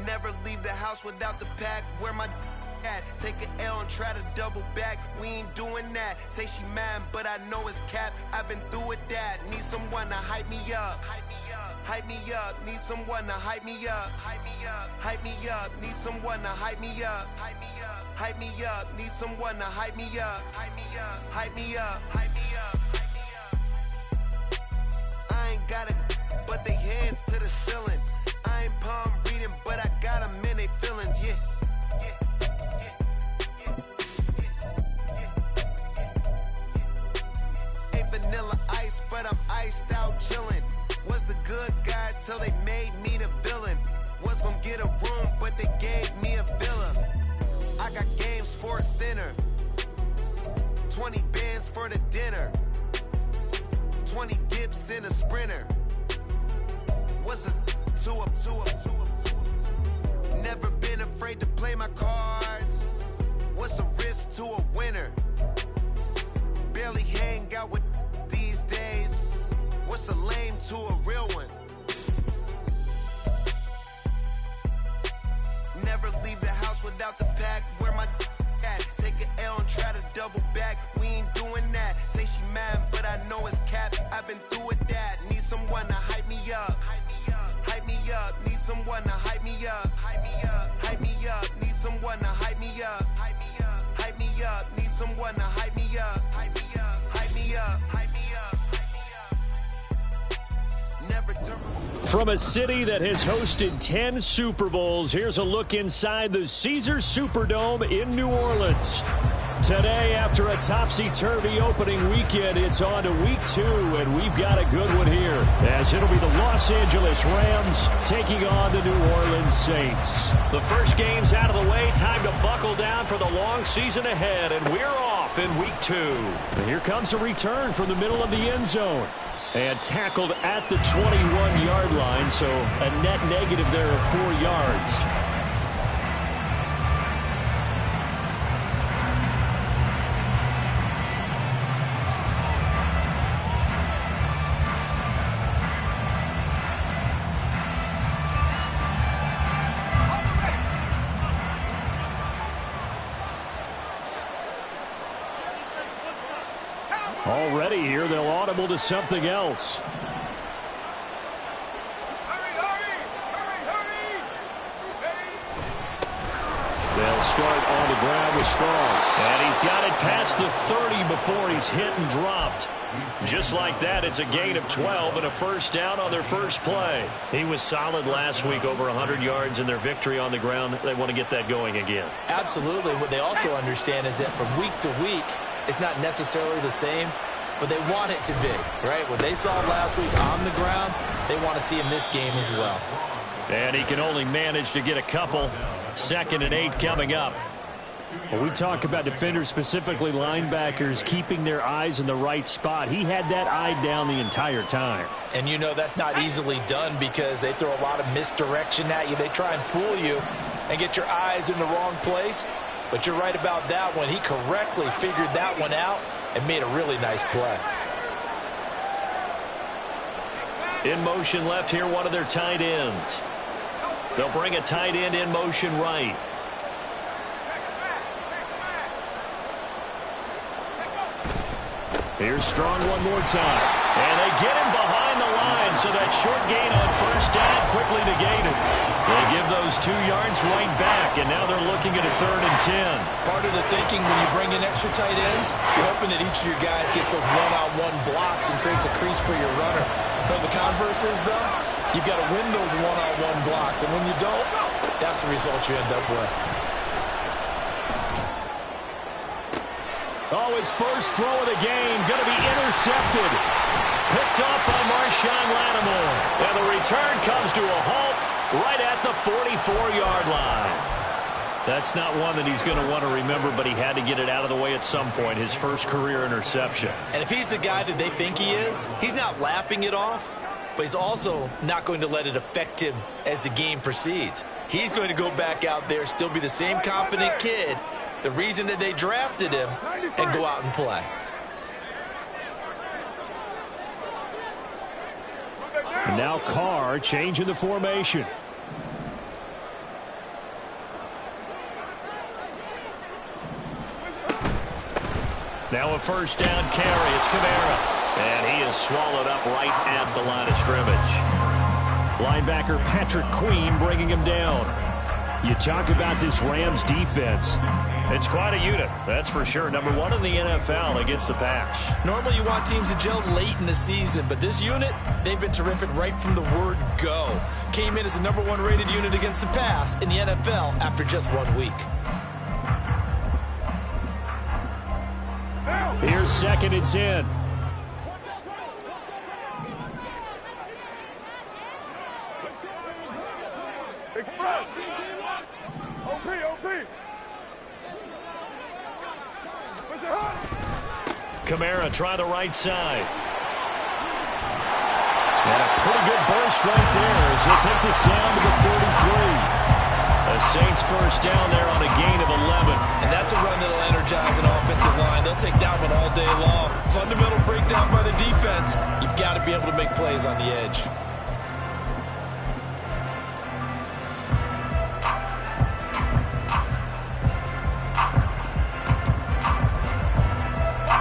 Never leave the house without the pack. Where my at? Take an L and try to double back. We ain't doing that. Say she mad, but I know it's cap. I've been through with that. Need someone to hype me up. Hype me up. Need someone to hype me up. Hype me up. Need someone to hype me up. Hype me up. Need someone to hype me up. Hype me up. I ain't got it, but they hands to the ceiling. I ain't palm reading, but I got them in they feelings. Yeah. Ain't vanilla ice, but I'm iced out chillin'. Was the good guy till they made me the villain. Was gonna get a room, but they gave me a villa. I got Game Sports Center. 20 bands for the dinner. 20 dips in a sprinter. What's a two up? Never been afraid to play my cards. What's a risk to a winner? Barely hang out with these days. What's a lame to a real one? Never leave the house without the pack. Where my at? Take an L and try to double back. We ain't doing that. Say she mad, but I know it's cap. I've been through with that. Need someone to hype me up. Hype me up. Need someone to hype me up. Hype me up. Need someone to hype me up. Hype me up. Need someone to hype me up. Hype me up. Never turn. From a city that has hosted 10 Super Bowls, here's a look inside the Caesars Superdome in New Orleans. Today, after a topsy-turvy opening weekend, it's on to week 2, and we've got a good one here, as it'll be the Los Angeles Rams taking on the New Orleans Saints. The first game's out of the way, time to buckle down for the long season ahead, and we're off in week 2. And here comes a return from the middle of the end zone. And tackled at the 21-yard line, so a net negative there of 4 yards. Already here, they'll audible to something else. They'll start on the ground with Strong. And he's got it past the 30 before he's hit and dropped. Just like that, it's a gain of 12 and a first down on their first play. He was solid last week, over 100 yards in their victory on the ground. They want to get that going again. Absolutely. What they also understand is that from week to week, it's not necessarily the same, but they want it to be, right? What they saw last week on the ground, they want to see in this game as well. And he can only manage to get a couple. 2nd and 8 coming up. When we talk about defenders, specifically linebackers, keeping their eyes in the right spot, he had that eye down the entire time. And you know that's not easily done because they throw a lot of misdirection at you. They try and fool you and get your eyes in the wrong place. But you're right about that one. He correctly figured that one out and made a really nice play. In motion left here, one of their tight ends. They'll bring a tight end in motion right. Here's Strong one more time. And they get him behind the line, so that short gain on first down quickly negated. They give those 2 yards right back, and now they're looking at a 3rd and 10. Part of the thinking when you bring in extra tight ends, you're hoping that each of your guys gets those one-on-one blocks and creates a crease for your runner. But the converse is, though, you've got to win those one-on-one blocks, and when you don't, that's the result you end up with. Oh, his first throw of the game going to be intercepted. Picked up by Marshawn Lattimore. And the return comes to a halt right at the 44-yard line. That's not one that he's going to want to remember, but he had to get it out of the way at some point, his first career interception. And if he's the guy that they think he is, he's not laughing it off, but he's also not going to let it affect him as the game proceeds. He's going to go back out there, still be the same confident kid, the reason that they drafted him, and go out and play. And now Carr changing the formation. Now a first down carry. It's Kamara. And he is swallowed up right at the line of scrimmage. Linebacker Patrick Queen bringing him down. You talk about this Rams defense. It's quite a unit, that's for sure. Number one in the NFL against the pass. Normally you want teams to gel late in the season, but this unit, they've been terrific right from the word go. Came in as the number one rated unit against the pass in the NFL after just 1 week. Here's 2nd and 10. Express. OP. Kamara try the right side. And a pretty good burst right there as he'll take this down to the 43. The Saints first down there on a gain of 11. And that's a run that'll energize an offensive line. They'll take that one all day long. Fundamental breakdown by the defense. You've got to be able to make plays on the edge.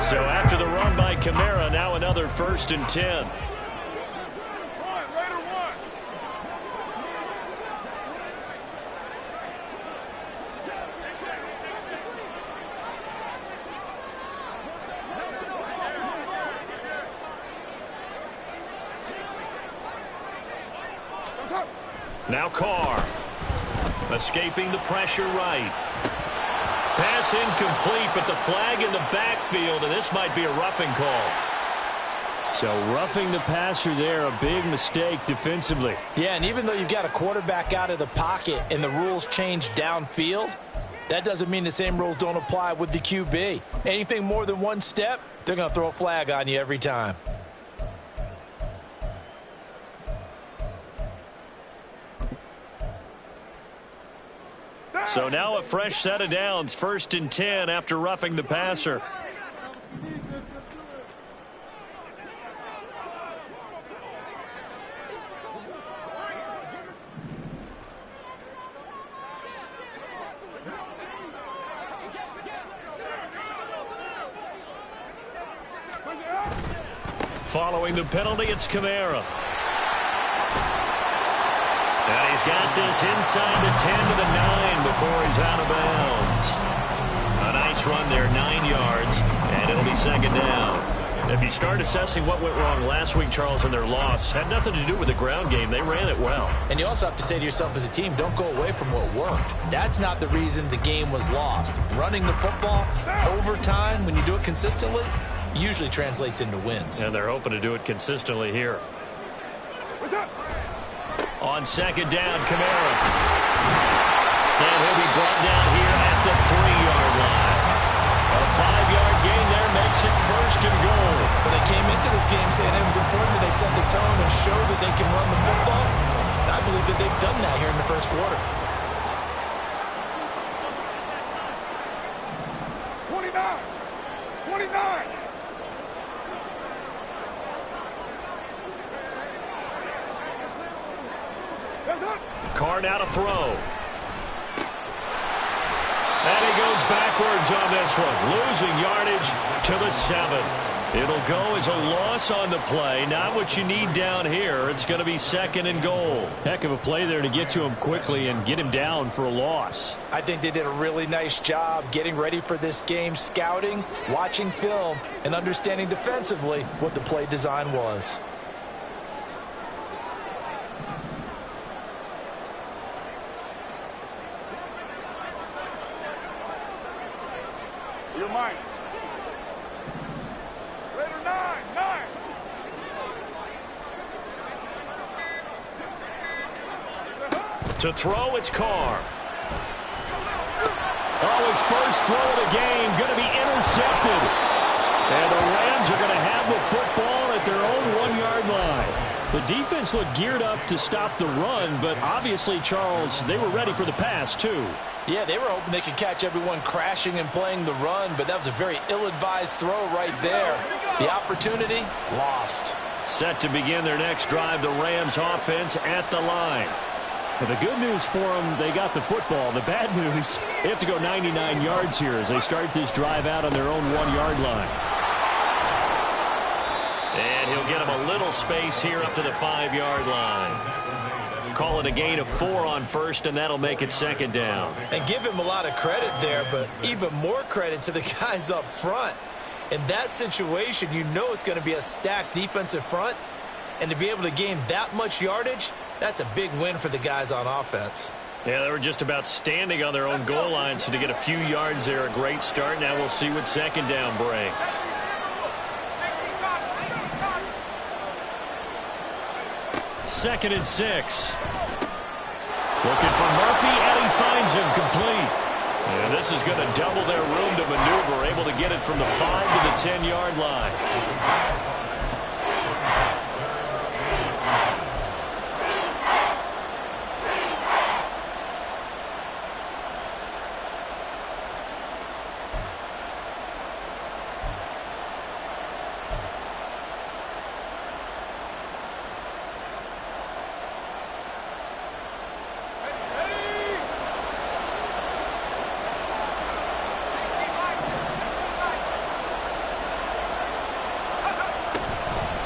So after the run by Kamara, now another 1st and 10. Now Carr, escaping the pressure right. Pass incomplete, but the flag in the backfield, and this might be a roughing call. So roughing the passer there, a big mistake defensively. Yeah, and even though you've got a quarterback out of the pocket and the rules change downfield, that doesn't mean the same rules don't apply with the QB. Anything more than one step, they're going to throw a flag on you every time. So now a fresh set of downs, 1st and 10 after roughing the passer. Following the penalty, it's Kamara. And he's got this inside the 10 to the 9 before he's out of bounds. A nice run there, 9 yards, and it'll be 2nd down. If you start assessing what went wrong last week, Charles, in their loss, had nothing to do with the ground game. They ran it well. And you also have to say to yourself as a team, don't go away from what worked. That's not the reason the game was lost. Running the football over time, when you do it consistently, usually translates into wins. And they're hoping to do it consistently here. On 2nd down, Kamara. And he'll be brought down here at the 3-yard line. A 5-yard gain there makes it 1st and goal. Well, they came into this game saying it was important that they set the tone and show that they can run the football. And I believe that they've done that here in the 1st quarter. 29. Carr now to throw. And he goes backwards on this one, losing yardage to the 7. It'll go as a loss on the play, not what you need down here. It's going to be 2nd and goal. Heck of a play there to get to him quickly and get him down for a loss. I think they did a really nice job getting ready for this game, scouting, watching film, and understanding defensively what the play design was. Your mind. Raider 9. To throw, it's Carr. Oh, his first throw of the game going to be intercepted. And the Rams are going to have the football at their own 1-yard line. The defense looked geared up to stop the run, but obviously, Charles, they were ready for the pass, too. Yeah, they were hoping they could catch everyone crashing and playing the run, but that was a very ill-advised throw right there. The opportunity, lost. Set to begin their next drive, the Rams offense at the line. The good news for them, they got the football. The bad news, they have to go 99 yards here as they start this drive out on their own 1-yard line. And he'll get him a little space here up to the 5-yard line. Call it a gain of 4 on first, and that'll make it second down. And give him a lot of credit there, but even more credit to the guys up front. In that situation, you know it's going to be a stacked defensive front. And to be able to gain that much yardage, that's a big win for the guys on offense. Yeah, they were just about standing on their own goal line, so to get a few yards there, a great start. Now we'll see what second down brings. Second and 6. Looking for Murphy, and he finds him complete. And this is going to double their room to maneuver, able to get it from the 5 to the 10-yard line.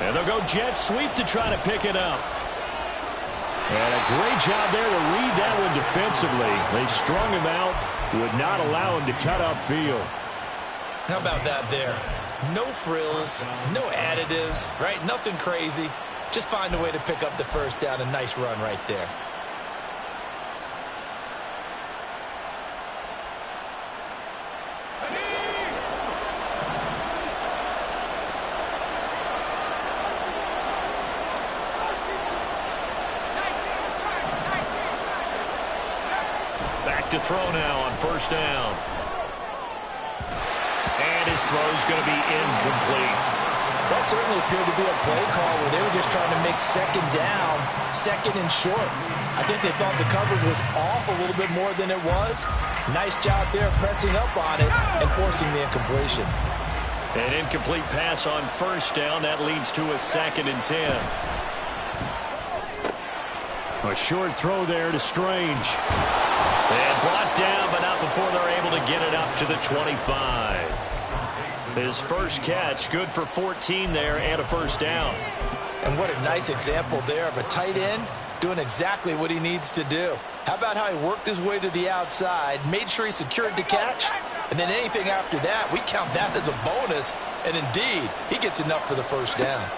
And they'll go jet sweep to try to pick it up. And a great job there to read that one defensively. They strung him out, would not allow him to cut upfield. How about that there? No frills, no additives, right? Nothing crazy. Just find a way to pick up the first down. A nice run right there. To throw now on first down. And his throw's going to be incomplete. That certainly appeared to be a play call where they were just trying to make second down, second and short. I think they thought the coverage was off a little bit more than it was. Nice job there pressing up on it and forcing the incompletion. An incomplete pass on first down. That leads to a 2nd and 10. A short throw there to Strange. And brought down, but not before they're able to get it up to the 25. His first catch, good for 14 there and a first down. And what a nice example there of a tight end doing exactly what he needs to do. How about how he worked his way to the outside, made sure he secured the catch, and then anything after that, we count that as a bonus. And indeed, he gets enough for the first down.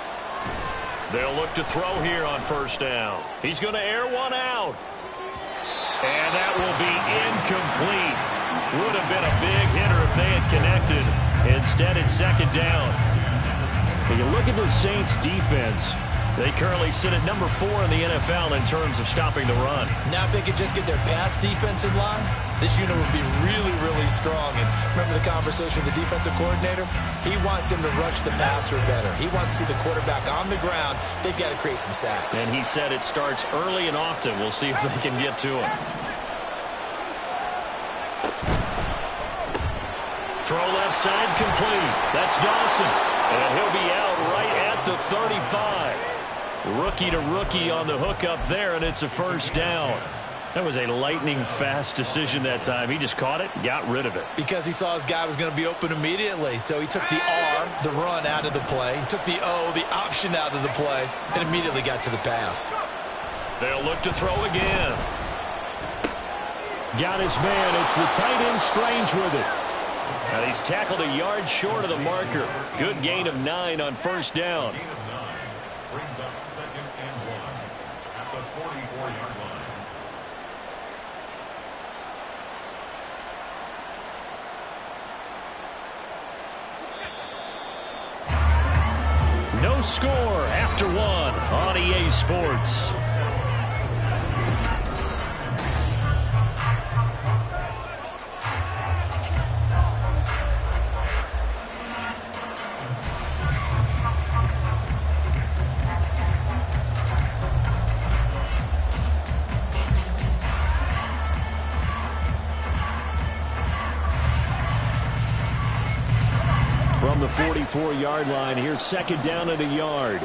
They'll look to throw here on first down. He's going to air one out. And that will be incomplete. Would have been a big hitter if they had connected. Instead, it's second down. When you look at the Saints' defense, they currently sit at number 4 in the NFL in terms of stopping the run. Now, if they could just get their pass defense in line, this unit would be really, really strong. And remember the conversation with the defensive coordinator? He wants them to rush the passer better. He wants to see the quarterback on the ground. They've got to create some sacks. And he said it starts early and often. We'll see if they can get to him. Throw left side complete. That's Dawson. And he'll be out right at the 35. Rookie to rookie on the hook up there, and it's a first down. That was a lightning-fast decision that time. He just caught it, got rid of it. Because he saw his guy was going to be open immediately. So he took the R, the run, out of the play. He took the O, the option, out of the play, and immediately got to the pass. They'll look to throw again. Got his man. It's the tight end Strange with it. And he's tackled a yard short of the marker. Good gain of 9 on first down. Brings up 2nd and 1 at the 44-yard line. No score after 1 on EA Sports. From the 44-yard line, here's second down at a yard.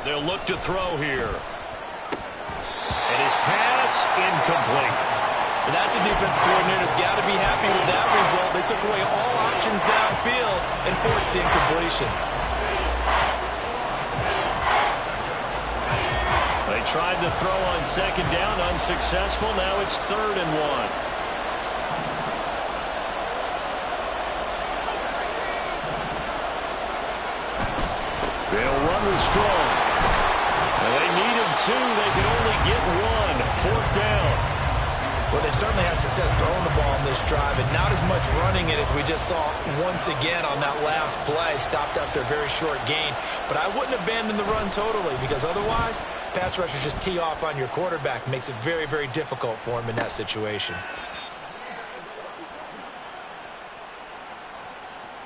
They'll look to throw here. And his pass incomplete. That's a defense coordinator's got to be happy with that result. They took away all options downfield and forced the incompletion. They tried to throw on second down, unsuccessful. Now it's 3rd and 1. They'll run with Strong. They needed 2. They could only get 1. 4th down. Well, they certainly had success throwing the ball in this drive, and not as much running it as we just saw once again on that last play. Stopped after a very short gain. But I wouldn't abandon the run totally, because otherwise, pass rushers just tee off on your quarterback. Makes it very, very difficult for him in that situation.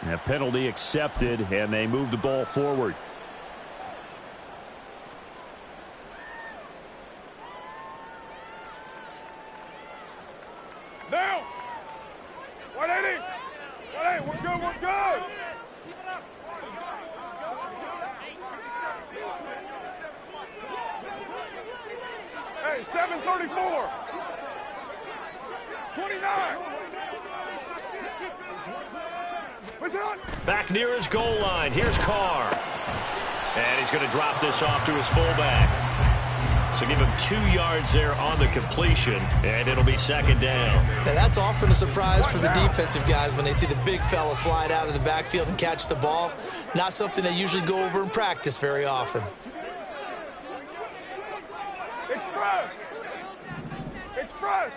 A penalty accepted, and they move the ball forward. Now! 180! 180, we're good, we're good! Hey, 734! 29! What's it on? Back near his goal line. Here's Carr. And he's going to drop this off to his fullback. So give him 2 yards there on the completion, and it'll be 2nd down. Now that's often a surprise for the defensive guys when they see the big fella slide out of the backfield and catch the ball. Not something they usually go over in practice very often. Express! Express!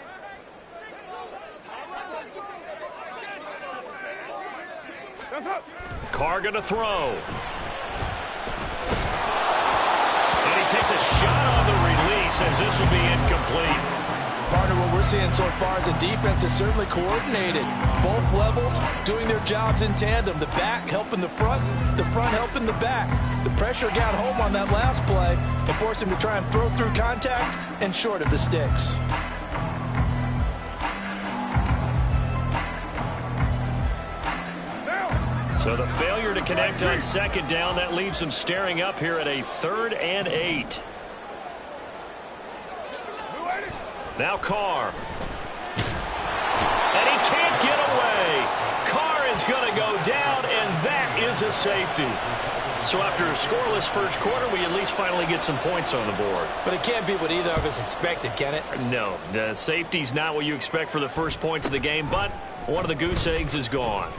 That's up! Carr going to throw. And he takes a shot on the release as this will be incomplete. Partner, what we're seeing so far as a defense is certainly coordinated. Both levels doing their jobs in tandem. The back helping the front helping the back. The pressure got home on that last play and forced him to try and throw through contact and short of the sticks. So the failure to connect on 2nd down, that leaves him staring up here at a 3rd and 8. Now Carr. And he can't get away. Carr is going to go down, and that is a safety. So after a scoreless first quarter, we at least finally get some points on the board. But it can't be what either of us expected, can it? No, the safety's not what you expect for the first points of the game, but one of the goose eggs is gone.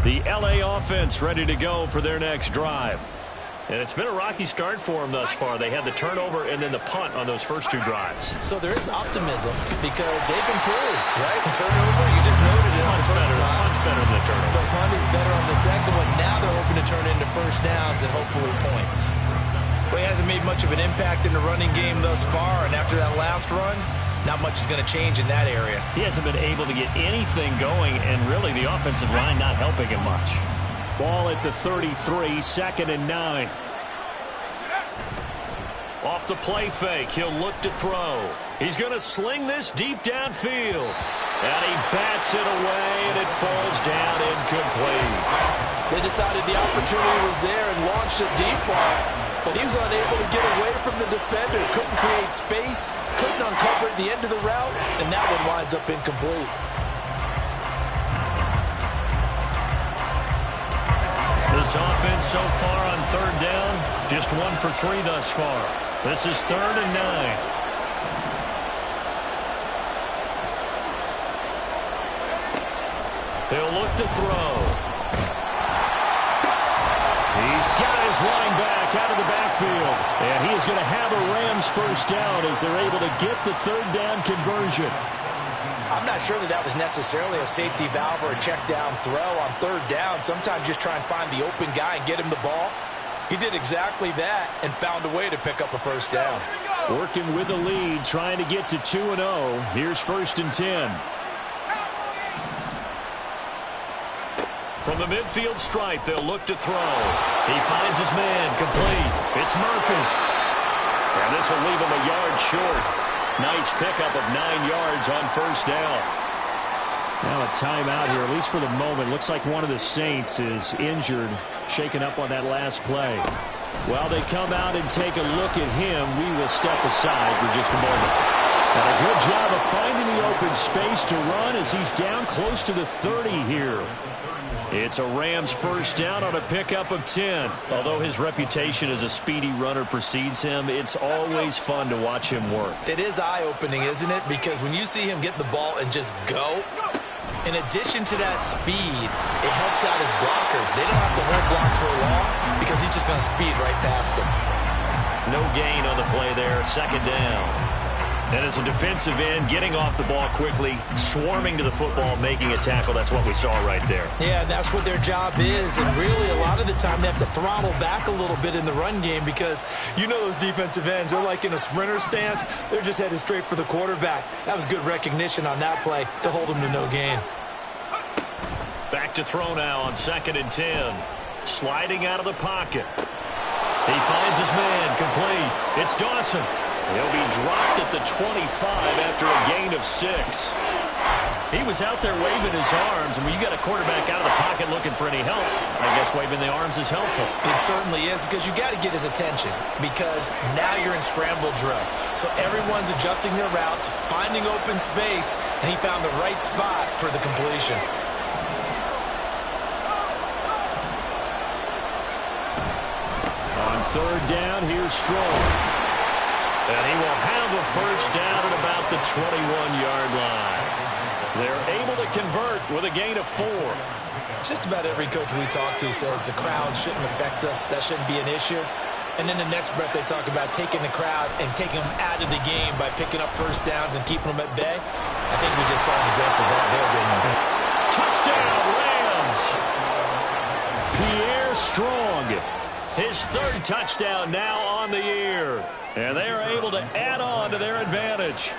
The LA offense ready to go for their next drive. And it's been a rocky start for them thus far. They had the turnover and then the punt on those first 2 drives. So there is optimism because they've improved, right? Turnover, you just noted it. Punt's better than the turnover. The punt is better on the second one. Now they're hoping to turn into first downs and hopefully points. Well, he hasn't made much of an impact in the running game thus far, and after that last run, not much is going to change in that area. He hasn't been able to get anything going, and really the offensive line not helping him much. Ball at the 33, 2nd and 9. Off the play fake, he'll look to throw. He's going to sling this deep downfield. And he bats it away, and it falls down incomplete. They decided the opportunity was there and launched a deep ball, but he was unable to get away from the defender. Couldn't create space, couldn't uncover at the end of the route, and that one winds up incomplete. This offense so far on 3rd down, just 1 for 3 thus far. This is 3rd and 9. He'll look to throw. He's got his line back out of the backfield. And he is going to have a Rams first down as they're able to get the 3rd down conversion. I'm not sure that was necessarily a safety valve or a check down throw on 3rd down. Sometimes just try and find the open guy and get him the ball. He did exactly that and found a way to pick up a first down. Working with the lead, trying to get to 2-0. Here's 1st and 10. From the midfield stripe, they'll look to throw. He finds his man, complete. It's Murphy. And this will leave him a yard short. Nice pickup of 9 yards on first down. Now a timeout here, at least for the moment. Looks like one of the Saints is injured, shaken up on that last play. While they come out and take a look at him, we will step aside for just a moment. And a good job of finding the open space to run as he's down close to the 30 here. It's a Rams first down on a pickup of 10. Although his reputation as a speedy runner precedes him, it's always fun to watch him work. It is eye-opening, isn't it? Because when you see him get the ball and just go, in addition to that speed, it helps out his blockers. They don't have to hold blocks for long because he's just going to speed right past them. No gain on the play there, second down. And as a defensive end, getting off the ball quickly, swarming to the football, making a tackle, that's what we saw right there. Yeah, that's what their job is, and really a lot of the time they have to throttle back a little bit in the run game because you know those defensive ends, they're like in a sprinter stance. They're just headed straight for the quarterback. That was good recognition on that play to hold him to no gain. Back to throw now on 2nd and 10. Sliding out of the pocket. He finds his man, complete. It's Dawson. He'll be dropped at the 25 after a gain of 6. He was out there waving his arms, and when you got a quarterback out of the pocket looking for any help, I guess waving the arms is helpful. It certainly is, because you got to get his attention, because now you're in scramble drill. So everyone's adjusting their routes, finding open space, and he found the right spot for the completion. On 3rd down, here's Strong. And he will have a first down at about the 21-yard line. They're able to convert with a gain of 4. Just about every coach we talk to says the crowd shouldn't affect us. That shouldn't be an issue. And then the next breath they talk about taking the crowd and taking them out of the game by picking up first downs and keeping them at bay. I think we just saw an example of that there, didn't we? Touchdown, Rams! Pierre Strong. His 3rd touchdown now on the year. And they are able to add on to their advantage.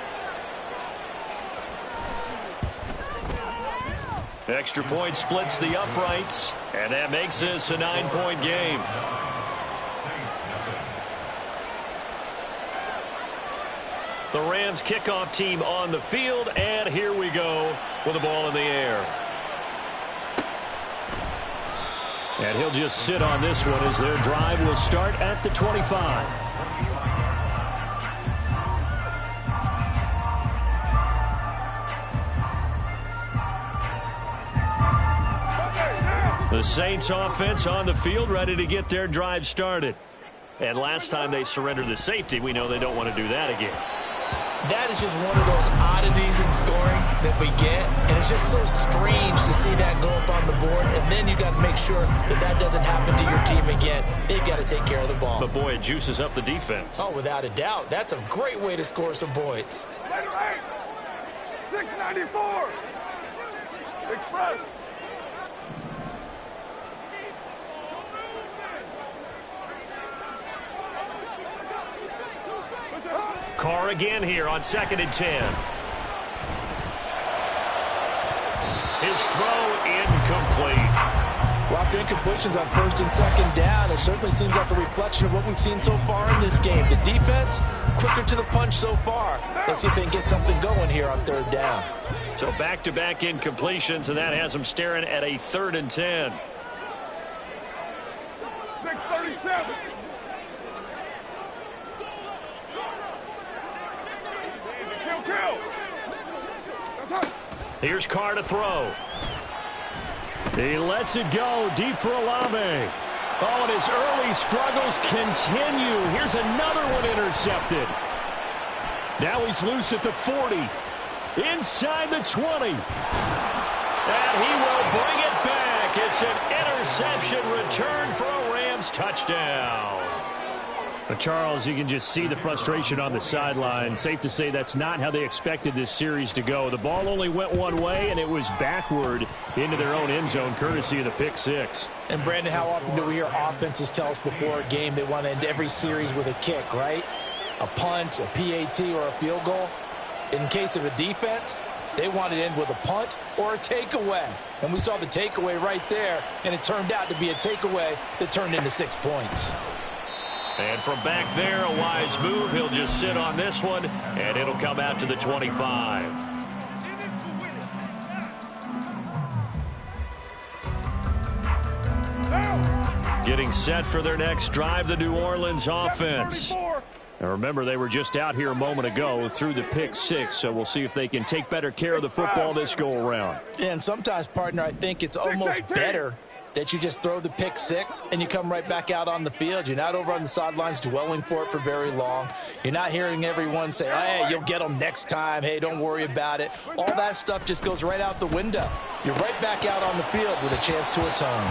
Extra point splits the uprights, and that makes this a 9-point game. The Rams kickoff team on the field, and here we go with the ball in the air. And he'll just sit on this one as their drive will start at the 25. The Saints offense on the field ready to get their drive started. And last time they surrendered the safety, we know they don't want to do that again. That is just one of those oddities in scoring that we get, and it's just so strange to see that go up on the board, and then you got to make sure that that doesn't happen to your team again. They've got to take care of the ball. But boy, it juices up the defense. Oh, without a doubt. That's a great way to score some points. 694. Express. Carr again here on 2nd and 10. His throw incomplete. Well, incompletions on 1st and 2nd down. It certainly seems like a reflection of what we've seen so far in this game. The defense, quicker to the punch so far. Let's see if they can get something going here on 3rd down. So back-to-back incompletions, and that has them staring at a 3rd and 10. 637. Here's Carr to throw. He lets it go deep for Olave. Oh, and his early struggles continue. Here's another one intercepted. Now he's loose at the 40. Inside the 20. And he will bring it back. It's an interception return for a Rams touchdown. But Charles, you can just see the frustration on the sideline. Safe to say that's not how they expected this series to go. The ball only went one way, and it was backward into their own end zone, courtesy of the pick six. And, Brandon, how often do we hear offenses tell us before a game they want to end every series with a kick, right? A punt, a PAT, or a field goal. In case of a defense, They wanted to end with a punt or a takeaway. And we saw the takeaway right there, and it turned out to be a takeaway that turned into 6 points. And from back there, a wise move. He'll just sit on this one, and it'll come out to the 25. Getting set for their next drive, the New Orleans offense. And remember, they were just out here a moment ago through the pick 6, so we'll see if they can take better care of the football this go-around. Yeah, and sometimes, partner, I think it's almost better that you just throw the pick 6 and you come right back out on the field. You're not over on the sidelines dwelling for it for very long. You're not hearing everyone say, hey, you'll get them next time. Hey, don't worry about it. All that stuff just goes right out the window. You're right back out on the field with a chance to atone.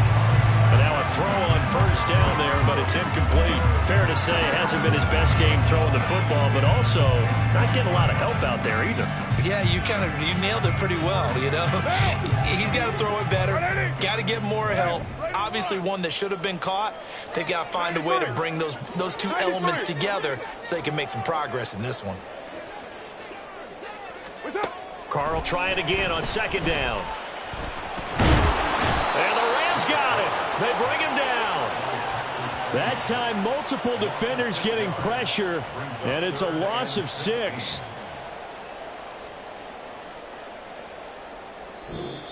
And now a throw on first down there, but it's incomplete. Fair to say, hasn't been his best game throwing the football, but also not getting a lot of help out there either. Yeah, you nailed it pretty well, you know. He's got to throw it better. Got to get more help. Obviously one that should have been caught. They've got to find a way to bring those two elements together so they can make some progress in this one. Carl try it again on second down. And the Rams got it. They bring him down. That time, multiple defenders getting pressure, and it's a loss of 6.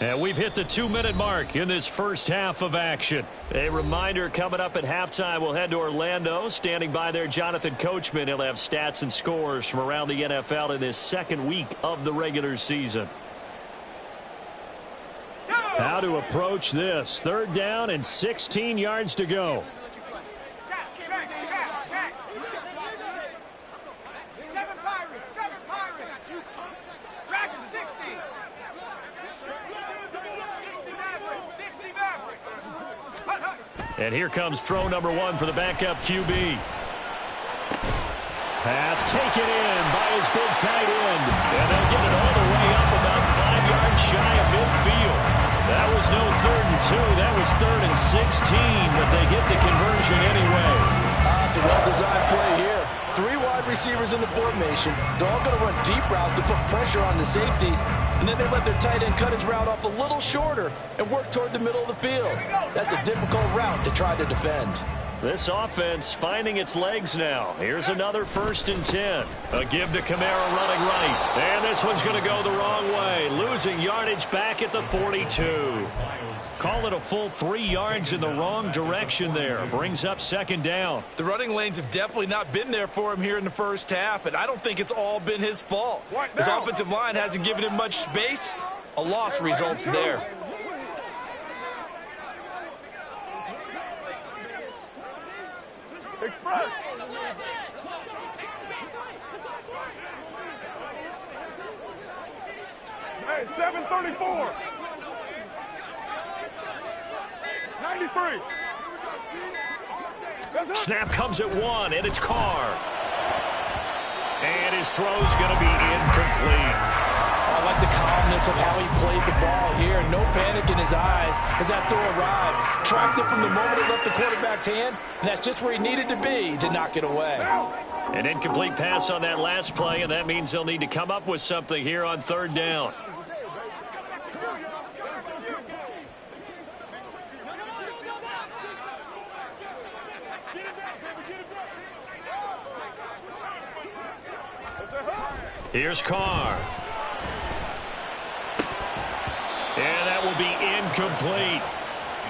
And we've hit the 2-minute mark in this first half of action. A reminder, coming up at halftime, we'll head to Orlando. Standing by there, Jonathan Coachman. He'll have stats and scores from around the NFL in this second week of the regular season. How to approach this. 3rd down and 16 yards to go. Check. 7 Pirates. Dragon 60. 60 Maverick. And here comes throw number 1 for the backup QB. Pass taken in by his big tight end. And they'll get it all the way up about 5 yards shy of midfield. That was no 3rd and 2. That was 3rd and 16, but they get the conversion anyway. It's a well-designed play here. 3 wide receivers in the formation. They're all going to run deep routes to put pressure on the safeties, and then they let their tight end cut his route off a little shorter and work toward the middle of the field. That's a difficult route to try to defend. This offense finding its legs now. Here's another 1st and 10. A give to Kamara running right. And this one's going to go the wrong way. Losing yardage back at the 42. Call it a full 3 yards in the wrong direction there. Brings up 2nd down. The running lanes have definitely not been there for him here in the first half, and I don't think it's all been his fault. His offensive line hasn't given him much space. A loss results there. Express. Hey, 734. 93. Snap comes at 1, and it's Carr. And his throw's going to be incomplete. I like the calmness of how he played the ball here. No panic in his eyes as that throw arrived. Tracked it from the moment it left the quarterback's hand, and that's just where he needed to be to knock it away. An incomplete pass on that last play, and that means they'll need to come up with something here on 3rd down. Here's Carr. And that will be incomplete.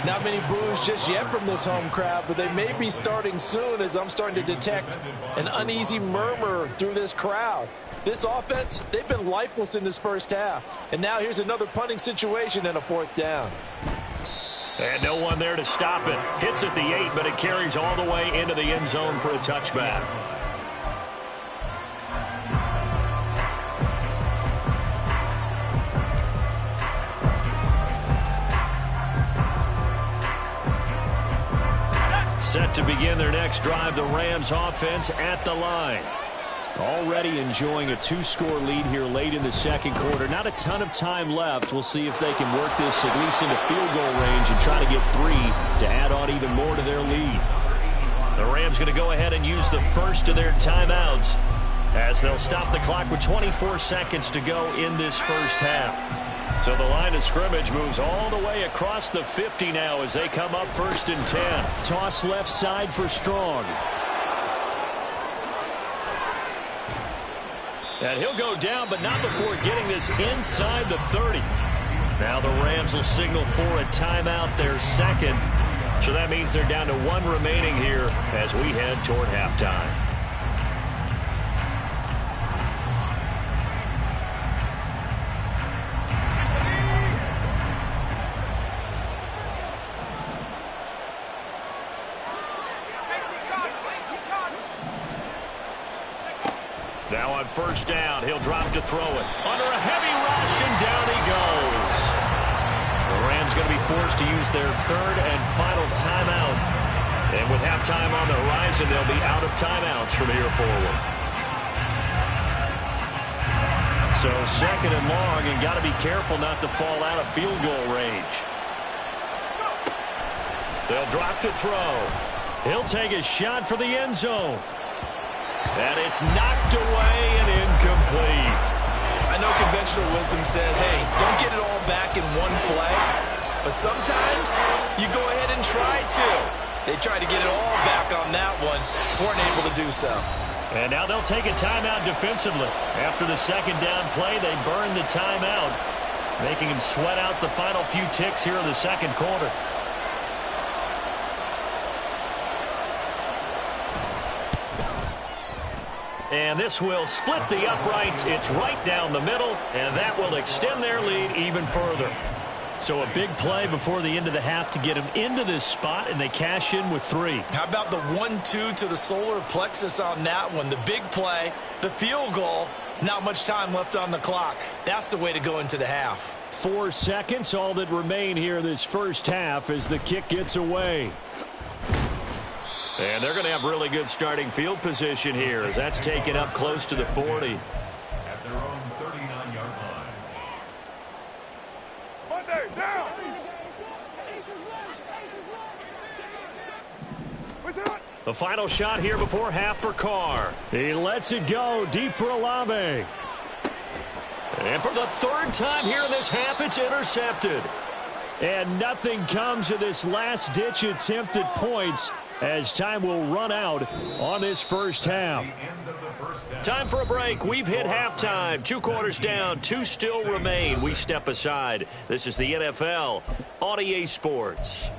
Not many boos just yet from this home crowd, but they may be starting soon as I'm starting to detect an uneasy murmur through this crowd. This offense, they've been lifeless in this first half. And now here's another punting situation and a 4th down. And no one there to stop it. Hits at the 8, but it carries all the way into the end zone for a touchback. Set to begin their next drive, the Rams offense at the line. Already enjoying a 2-score lead here late in the 2nd quarter. Not a ton of time left. We'll see if they can work this at least into field goal range and try to get 3 to add on even more to their lead. The Rams going to go ahead and use the first of their timeouts. as they'll stop the clock with 24 seconds to go in this first half. So the line of scrimmage moves all the way across the 50 now as they come up 1st and 10. Toss left side for Strong. And he'll go down, but not before getting this inside the 30. Now the Rams will signal for a timeout, their second. So that means they're down to 1 remaining here as we head toward halftime. Now on 1st down, he'll drop to throw it. Under a heavy rush, and down he goes. The Rams going to be forced to use their 3rd and final timeout. And with halftime on the horizon, they'll be out of timeouts from here forward. So 2nd and long, and got to be careful not to fall out of field goal range. They'll drop to throw. He'll take a shot for the end zone. And it's knocked away and incomplete. I know conventional wisdom says, hey, don't get it all back in one play. But sometimes you go ahead and try to. They tried to get it all back on that one. Weren't able to do so. And now they'll take a timeout defensively. After the 2nd down play, they burn the timeout, making them sweat out the final few ticks here in the 2nd quarter. And this will split the uprights. It's right down the middle, and that will extend their lead even further. So a big play before the end of the half to get them into this spot, and they cash in with 3. How about the 1-2 to the solar plexus on that one? The big play, the field goal, not much time left on the clock. That's the way to go into the half. 4 seconds, all that remain here this first half as the kick gets away. And they're going to have really good starting field position here as that's taken up close to the 40. At their own 39-yard line. Monday, down! The final shot here before half for Carr. He lets it go deep for Olave. And for the 3rd time here in this half, it's intercepted. And nothing comes of this last-ditch attempt at points as time will run out on this first half. Time for a break. We've hit halftime. 2 quarters down. 2 still remain. We step aside. This is the NFL on EA Sports.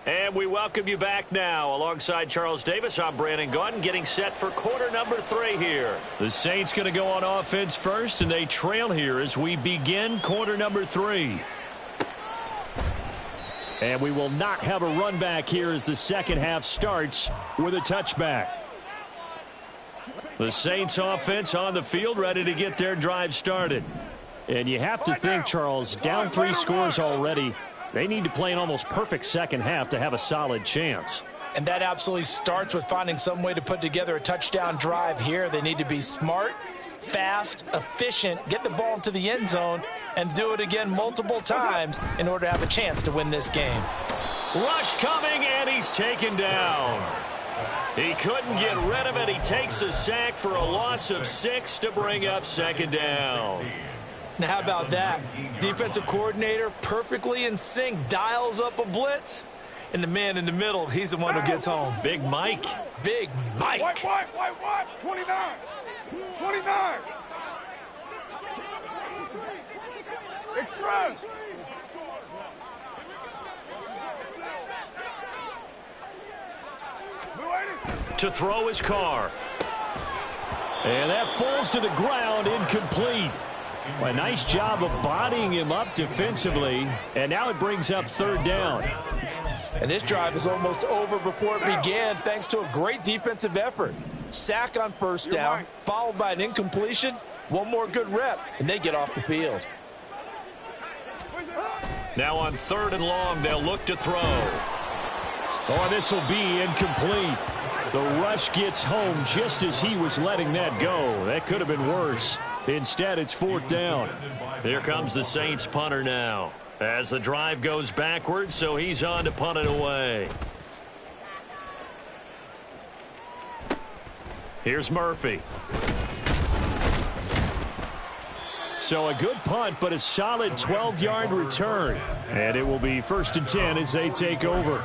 And we welcome you back now. Alongside Charles Davis, I'm Brandon Gaudin, getting set for quarter number 3 here. The Saints going to go on offense first, and they trail here as we begin quarter number 3. And we will not have a run back here as the second half starts with a touchback. The Saints offense on the field, ready to get their drive started. And you have to think, Charles, down 3 scores already. They need to play an almost perfect second half to have a solid chance. And that absolutely starts with finding some way to put together a touchdown drive here. They need to be smart, fast, efficient, get the ball into the end zone, and do it again multiple times in order to have a chance to win this game. Rush coming, and he's taken down. He couldn't get rid of it. He takes a sack for a loss of 6 to bring up 2nd down. Now, how about that? Defensive coordinator perfectly in sync, dials up a blitz, and the man in the middle, he's the one who gets home. Big Mike. Big Mike. White. 29. 29. Express. To throw his Carr. And that falls to the ground, incomplete. Well, a nice job of bodying him up defensively, and now it brings up 3rd down. And this drive is almost over before it began thanks to a great defensive effort. Sack on 1st down, followed by an incompletion. One more good rep, and they get off the field. Now on 3rd and long, they'll look to throw. Oh, this will be incomplete. The rush gets home just as he was letting that go. That could have been worse. Instead, it's 4th down. Here comes the Saints punter now. As the drive goes backwards, so he's on to punt it away. Here's Murphy. So a good punt, but a solid 12-yard return. And it will be 1st and 10 as they take over.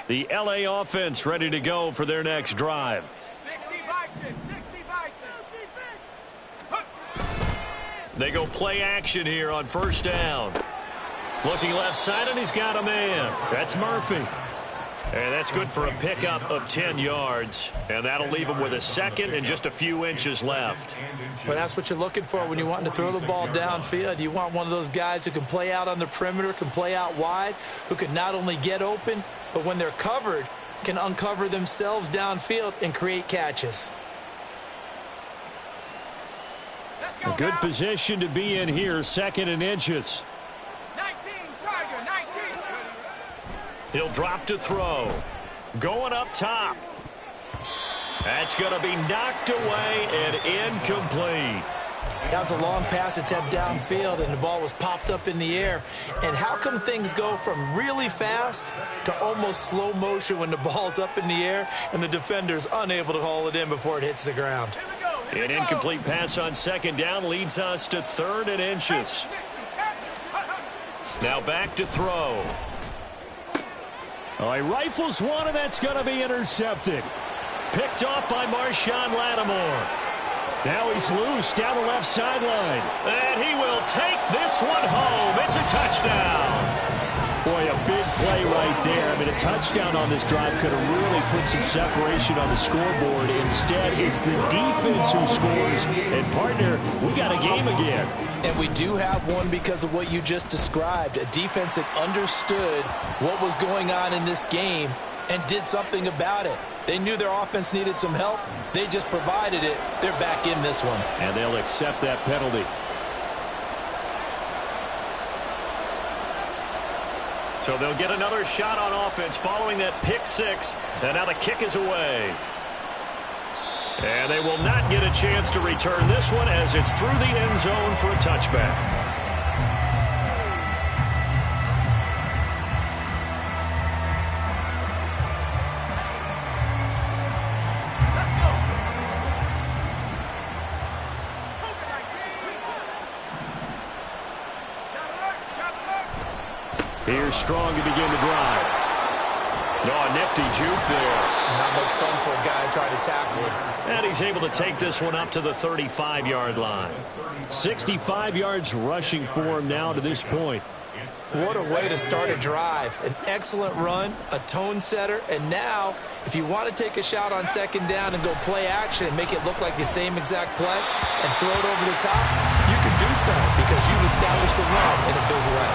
The LA offense ready to go for their next drive. 60 Bison, 60 Bison. They go play action here on 1st down. Looking left side, and he's got a man. That's Murphy. And that's good for a pickup of 10 yards. And that'll leave him with a 2nd and just a few inches left. Well, that's what you're looking for when you want to throw the ball downfield. You want one of those guys who can play out on the perimeter, can play out wide, who can not only get open, but when they're covered, can uncover themselves downfield and create catches. A good position to be in here, 2nd and inches. 19, Tiger, 19. He'll drop to throw. Going up top. That's going to be knocked away and incomplete. That was a long pass attempt downfield, and the ball was popped up in the air. And how come things go from really fast to almost slow motion when the ball's up in the air and the defender's unable to haul it in before it hits the ground? An incomplete pass on 2nd down leads us to 3rd and inches. Now back to throw. Oh, he rifles one, and that's going to be intercepted. Picked off by Marshawn Lattimore. Now he's loose down the left sideline. And he will take this one home. It's a touchdown. Boy, a big play right there. I mean, a touchdown on this drive could have really put some separation on the scoreboard. Instead, it's the defense who scores. And, partner, we got a game again. And we do have one because of what you just described. A defense that understood what was going on in this game and did something about it. They knew their offense needed some help. They just provided it. They're back in this one. And they'll accept that penalty. So they'll get another shot on offense following that pick 6. And now the kick is away. And they will not get a chance to return this one as it's through the end zone for a touchback. Here's Strong to begin the drive. Oh, a nifty juke there. Not much fun for a guy trying to tackle him. And he's able to take this one up to the 35-yard line. 65 yards rushing for him now to this point. What a way to start a drive. An excellent run, a tone setter, and now if you want to take a shot on 2nd down and go play action and make it look like the same exact play and throw it over the top, you can do so because you've established the run in a big way.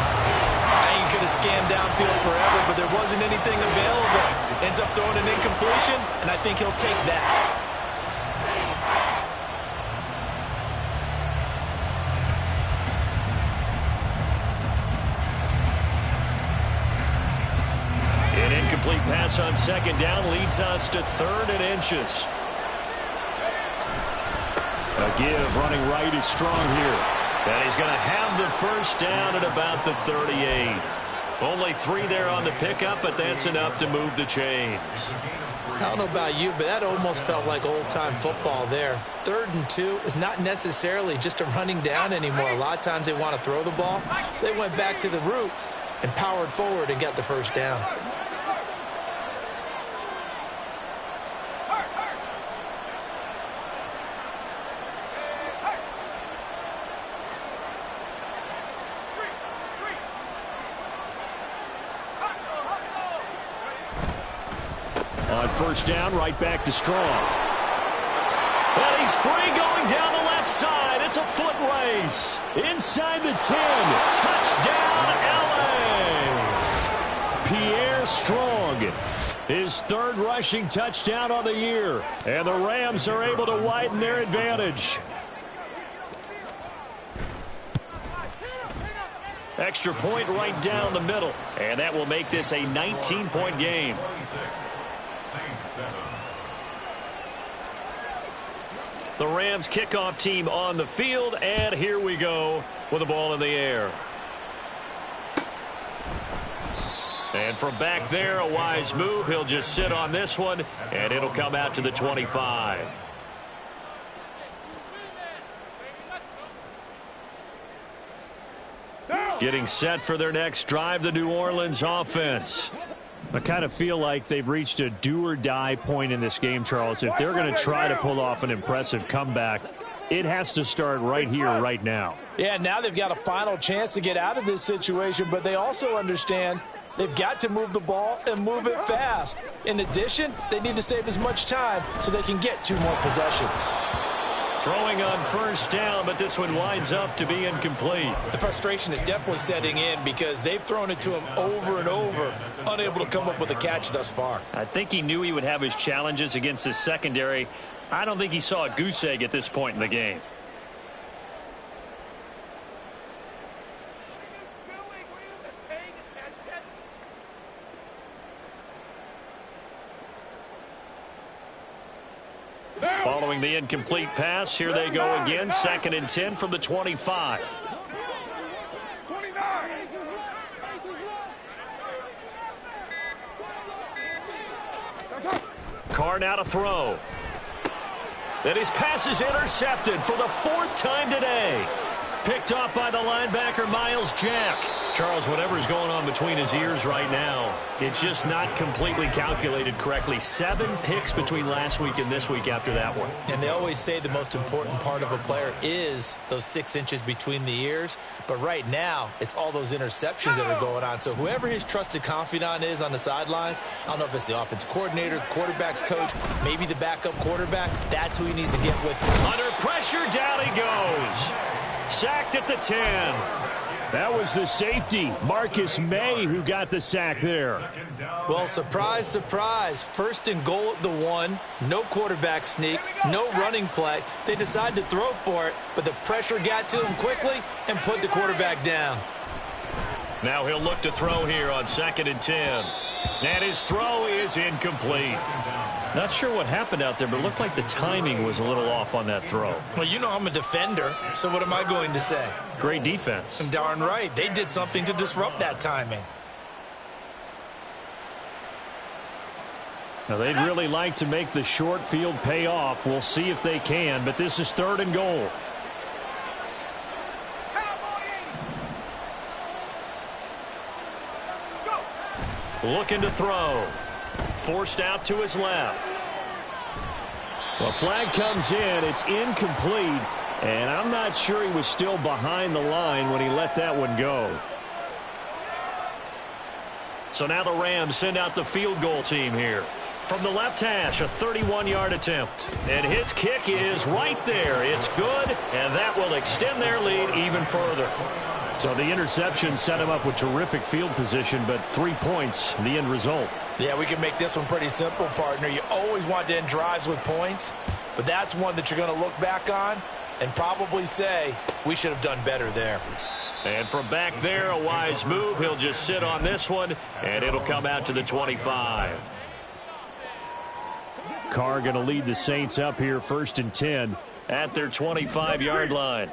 I ain't going to scan downfield forever, but there wasn't anything available. Ends up throwing an incompletion, and I think he'll take that. An incomplete pass on 2nd down leads us to 3rd and inches. A give running right is Strong here. And he's going to have the 1st down at about the 38. Only 3 there on the pickup, but that's enough to move the chains. I don't know about you, but that almost felt like old-time football there. 3rd and 2 is not necessarily just a running down anymore. A lot of times they want to throw the ball. They went back to the roots and powered forward and got the 1st down. first down, right back to Strong. And he's free going down the left side. It's a foot race. Inside the 10. Touchdown, L.A. Pierre Strong. His third rushing touchdown on the year. And the Rams are able to widen their advantage. Extra point right down the middle. And that will make this a 19-point game. The Rams kickoff team on the field. And here we go with the ball in the air. And from back there, a wise move. He'll just sit on this one, and it'll come out to the 25. Getting set for their next drive, the New Orleans offense. I kind of feel like they've reached a do-or-die point in this game, Charles. If they're going to try to pull off an impressive comeback, it has to start right here, right now. Yeah, now they've got a final chance to get out of this situation, but they also understand they've got to move the ball and move it fast. In addition, they need to save as much time so they can get 2 more possessions. Throwing on first down, but this one winds up to be incomplete. The frustration is definitely setting in because they've thrown it to him over and over, unable to come up with a catch thus far. I think he knew he would have his challenges against his secondary. I don't think he saw a goose egg at this point in the game. Following the incomplete pass, here they go again. 2nd and 10 from the 25. Carr now to throw. And his pass is intercepted for the 4th time today. Picked off by the linebacker, Myles Jack. Charles, whatever's going on between his ears right now, it's just not completely calculated correctly. 7 picks between last week and this week after that one. And they always say the most important part of a player is those 6 inches between the ears. But right now, it's all those interceptions that are going on. So whoever his trusted confidant is on the sidelines, I don't know if it's the offensive coordinator, the quarterback's coach, maybe the backup quarterback, that's who he needs to get with. Under pressure, down he goes. Sacked at the 10. That was the safety, Marcus May, who got the sack there. Well, surprise, surprise. 1st and goal at the 1. No quarterback sneak, no running play. They decided to throw for it, but the pressure got to him quickly and put the quarterback down. Now he'll look to throw here on 2nd and 10. And his throw is incomplete. Not sure what happened out there, but it looked like the timing was a little off on that throw. Well, you know I'm a defender, so what am I going to say? Great defense. Darn right. They did something to disrupt that timing. Now, they'd really like to make the short field pay off. We'll see if they can, but this is 3rd and goal. Looking to throw. Forced out to his left. Well, flag comes in. It's incomplete. And I'm not sure he was still behind the line when he let that one go. So now the Rams send out the field goal team here. From the left hash, a 31-yard attempt. And his kick is right there. It's good, and that will extend their lead even further. So the interception set him up with terrific field position, but 3 points, the end result. Yeah, we can make this one pretty simple, partner. You always want to end drives with points, but that's one that you're going to look back on and probably say, we should have done better there. And from back there, a wise move. He'll just sit on this one, and it'll come out to the 25. Carr going to lead the Saints up here, 1st and 10. At their 25-yard line.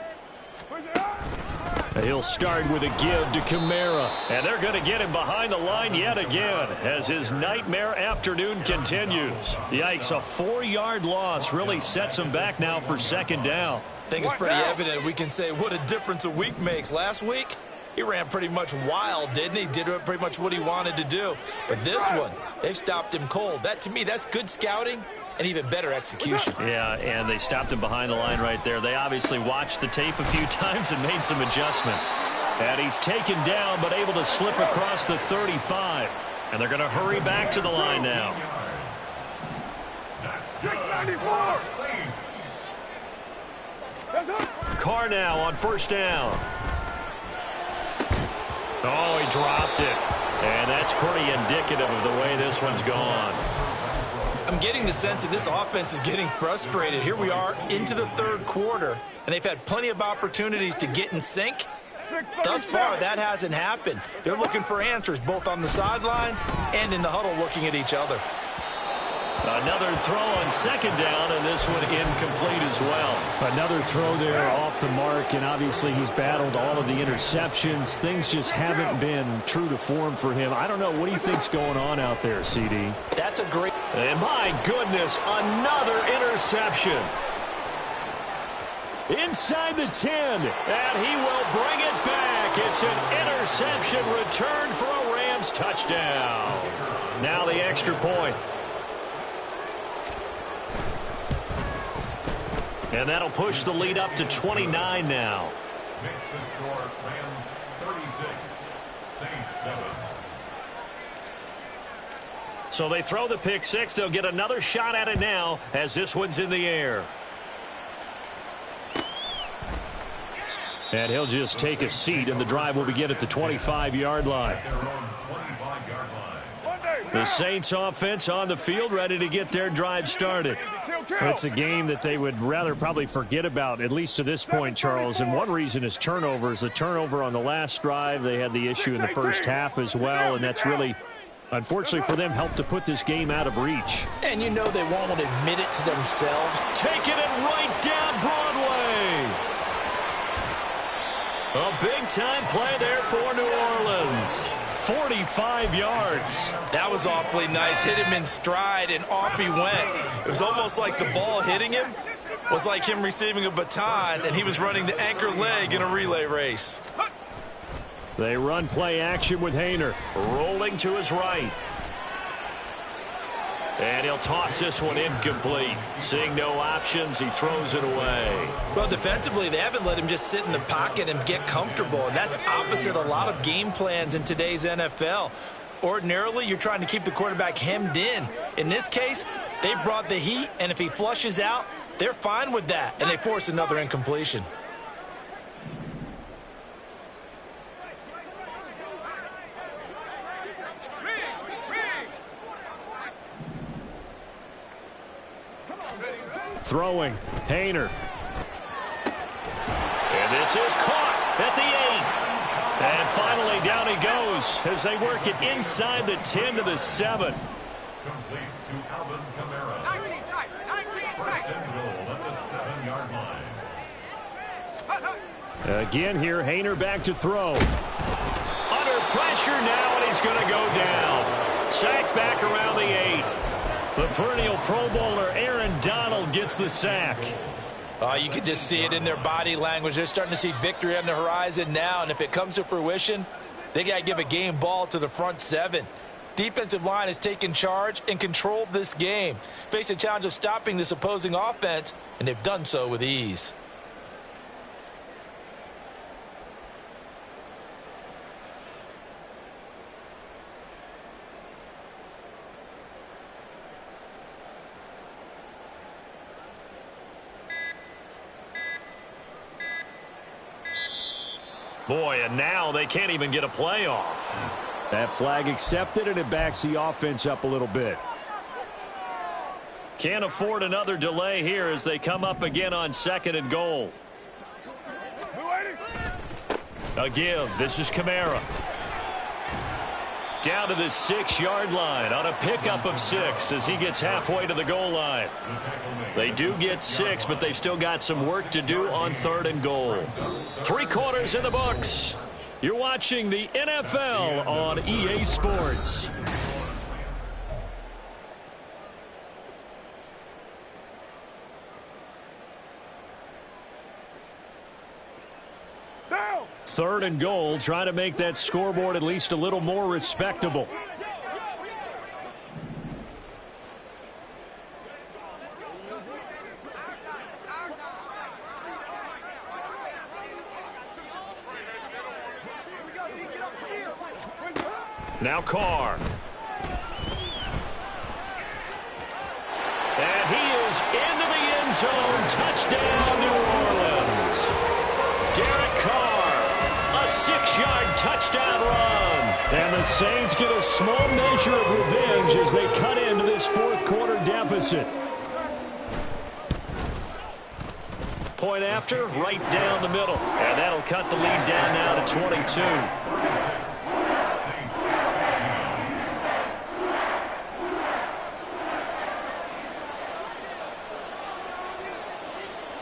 He'll start with a give to Kamara. And they're going to get him behind the line yet again as his nightmare afternoon continues. Yikes, a 4-yard loss really sets him back now for 2nd down. I think it's pretty evident. We can say what a difference a week makes. Last week, he ran pretty much wild, didn't he? Did pretty much what he wanted to do. But this one, they've stopped him cold. That, to me, that's good scouting and even better execution. Yeah, and they stopped him behind the line right there. They obviously watched the tape a few times and made some adjustments. And he's taken down but able to slip across the 35. And they're going to hurry back to the line now. Jaguar Saints. Carr now on first down. Oh, he dropped it. And that's pretty indicative of the way this one's gone. I'm getting the sense that this offense is getting frustrated. Here we are into the third quarter, and they've had plenty of opportunities to get in sync. Thus far, that hasn't happened. They're looking for answers both on the sidelines and in the huddle looking at each other. Another throw on second down, and this one incomplete as well. Another throw there off the mark, and obviously he's battled all of the interceptions. Things just haven't been true to form for him. I don't know. What do you think's going on out there, CD? That's a great... And my goodness, another interception. Inside the 10, and he will bring it back. It's an interception returned for a Rams touchdown. Now the extra point. And that'll push the lead up to 29 now. Makes the score Rams 36, Saints 7. So they throw the pick six. They'll get another shot at it now as this one's in the air. And he'll just take a seat, and the drive will begin at the 25-yard line. The Saints offense on the field, ready to get their drive started. It's a game that they would rather probably forget about, at least to this point, Charles. And one reason is turnovers. The turnover on the last drive, they had the issue in the first half as well, and that's really, unfortunately for them, helped to put this game out of reach. And you know they won't admit it to themselves. Taking it right down Broadway. A big-time play there for New Orleans. 45 yards. That was awfully nice. Hit him in stride, and off he went. It was almost like the ball hitting him was like him receiving a baton, and he was running the anchor leg in a relay race. They run play action with Haener. Rolling to his right. And he'll toss this one incomplete. Seeing no options, he throws it away. Well, defensively, they haven't let him just sit in the pocket and get comfortable, and that's opposite a lot of game plans in today's NFL. Ordinarily, you're trying to keep the quarterback hemmed in. In this case, they brought the heat, and if he flushes out, they're fine with that, and they force another incompletion. Throwing, Haener. And this is caught at the 8. And finally down he goes as they work it inside the 10 to the 7. Complete to Alvin Kamara. 19 tight. First and goal at the 7-yard line. Again here, Haener back to throw. Under pressure now, and he's going to go down. Sacked back around the 8. The perennial Pro Bowler Aaron Donald gets the sack. You can just see it in their body language. They're starting to see victory on the horizon now, and if it comes to fruition, they got to give a game ball to the front 7. Defensive line has taken charge and controlled this game. Face a challenge of stopping this opposing offense, and they've done so with ease. Boy, and now they can't even get a playoff. That flag accepted, and it backs the offense up a little bit. Can't afford another delay here as they come up again on 2nd and goal. A give. This is Kamara. Down to the 6-yard line on a pickup of 6 as he gets halfway to the goal line. They do get 6, but they've still got some work to do on 3rd and goal. 3 quarters in the books. You're watching the NFL on EA Sports. Now. 3rd and goal, trying to make that scoreboard at least a little more respectable. Now Carr. And he is into the end zone. Touchdown, New Orleans. Derek Carr, a 6-yard touchdown run. And the Saints get a small measure of revenge as they cut into this fourth-quarter deficit. Point after, right down the middle. And that'll cut the lead down now to 22.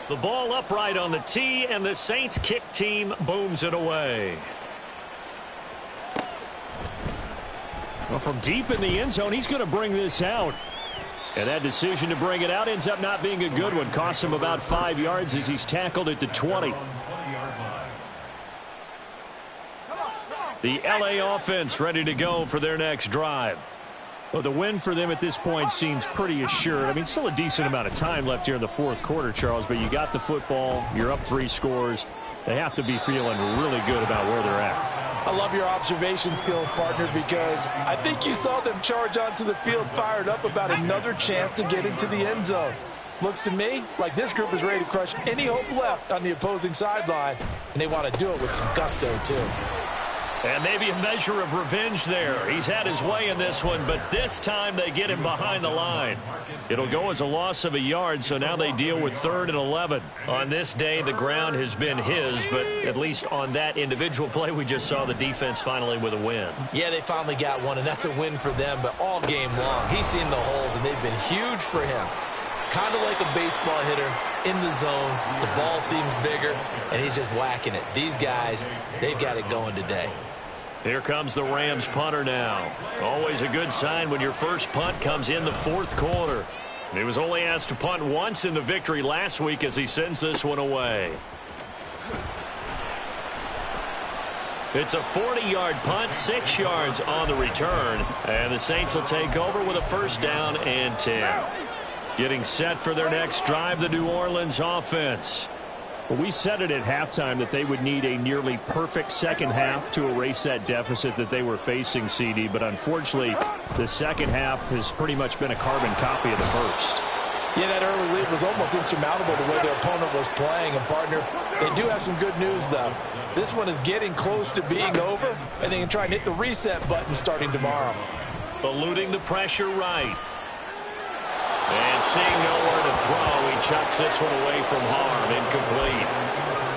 The ball upright on the tee, and the Saints kick team booms it away. Well, from deep in the end zone, he's going to bring this out. And that decision to bring it out ends up not being a good one. Costs him about 5 yards as he's tackled at the 20. The LA offense ready to go for their next drive. Well, the win for them at this point seems pretty assured. I mean, still a decent amount of time left here in the fourth quarter, Charles, but you got the football. You're up 3 scores. They have to be feeling really good about where they're at. I love your observation skills, partner, because I think you saw them charge onto the field fired up about another chance to get into the end zone. Looks to me like this group is ready to crush any hope left on the opposing sideline, and they want to do it with some gusto, too. And maybe a measure of revenge there. He's had his way in this one, but this time they get him behind the line. It'll go as a loss of a yard, so now they deal with 3rd and 11. On this day, the ground has been his, but at least on that individual play, we just saw the defense finally with a win. Yeah, they finally got one, and that's a win for them, but all game long, he's seen the holes, and they've been huge for him. Kind of like a baseball hitter in the zone. The ball seems bigger, and he's just whacking it. These guys, they've got it going today. Here comes the Rams punter now. Always a good sign when your first punt comes in the fourth quarter. He was only asked to punt once in the victory last week as he sends this one away. It's a 40-yard punt, 6 yards on the return. And the Saints will take over with a 1st down and 10. Getting set for their next drive, the New Orleans offense. Well, we said it at halftime that they would need a nearly perfect second half to erase that deficit that they were facing, CD. But unfortunately, the second half has pretty much been a carbon copy of the first. Yeah, that early lead was almost insurmountable the way their opponent was playing. And, partner, they do have some good news, though. This one is getting close to being over, and they can try and hit the reset button starting tomorrow. Eluding the pressure right. And seeing nowhere to throw, he chucks this one away from harm. Incomplete.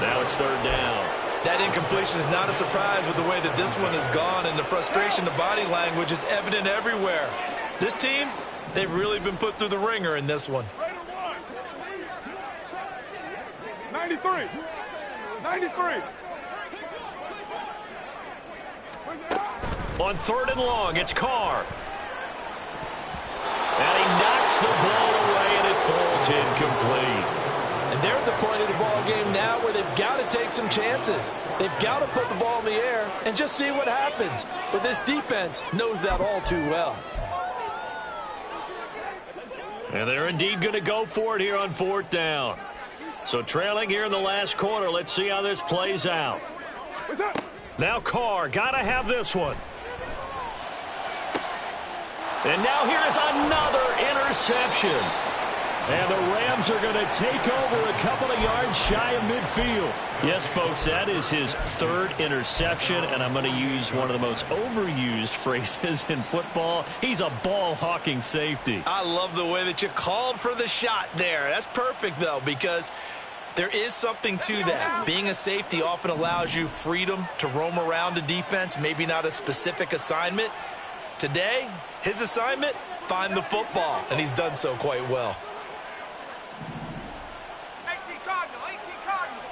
Now it's 3rd down. That incompletion is not a surprise with the way that this one has gone, and the frustration, the body language is evident everywhere. This team, they've really been put through the ringer in this one. 93. 93. On 3rd and long, it's Carr. And he knocks the ball away, and it falls incomplete. And they're at the point of the ball game now where they've got to take some chances. They've got to put the ball in the air and just see what happens. But this defense knows that all too well. And they're indeed going to go for it here on 4th down. So trailing here in the last quarter, let's see how this plays out. Now Carr, got to have this one. And now here is another interception. And the Rams are going to take over a couple of yards shy of midfield. Yes, folks, that is his 3rd interception, and I'm going to use one of the most overused phrases in football. He's a ball-hawking safety. I love the way that you called for the shot there. That's perfect, though, because there is something to that. Being a safety often allows you freedom to roam around the defense, maybe not a specific assignment. Today, his assignment, find the football, and he's done so quite well. 18 Cardinal, 18 Cardinal.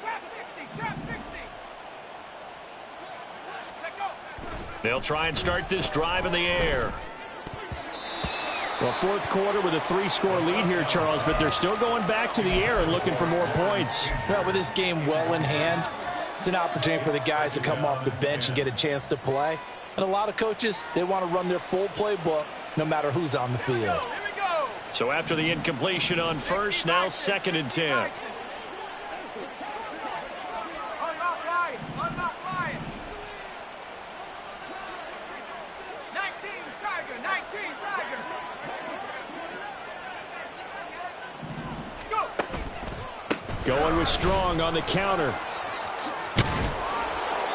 Trap 60, trap 60. Let go. They'll try and start this drive in the air. Well, fourth quarter with a 3-score lead here, Charles, but they're still going back to the air and looking for more points. Well, with this game well in hand, it's an opportunity for the guys to come off the bench and get a chance to play. And a lot of coaches, they want to run their full playbook no matter who's on the field. So after the incompletion on 1st, now 2nd and 10. Going with Strong on the counter.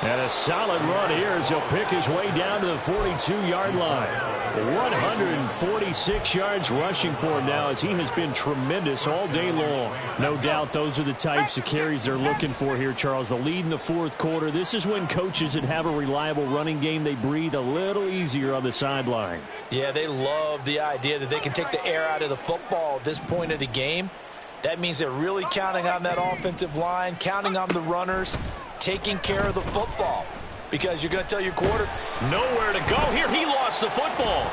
And a solid run here as he'll pick his way down to the 42-yard line. 146 yards rushing for him now as he has been tremendous all day long. No doubt those are the types of carries they're looking for here, Charles. The lead in the fourth quarter. This is when coaches that have a reliable running game, they breathe a little easier on the sideline. Yeah, they love the idea that they can take the air out of the football at this point of the game. That means they're really counting on that offensive line, counting on the runners, taking care of the football, because you're going to tell your quarterback nowhere to go here. He lost the football.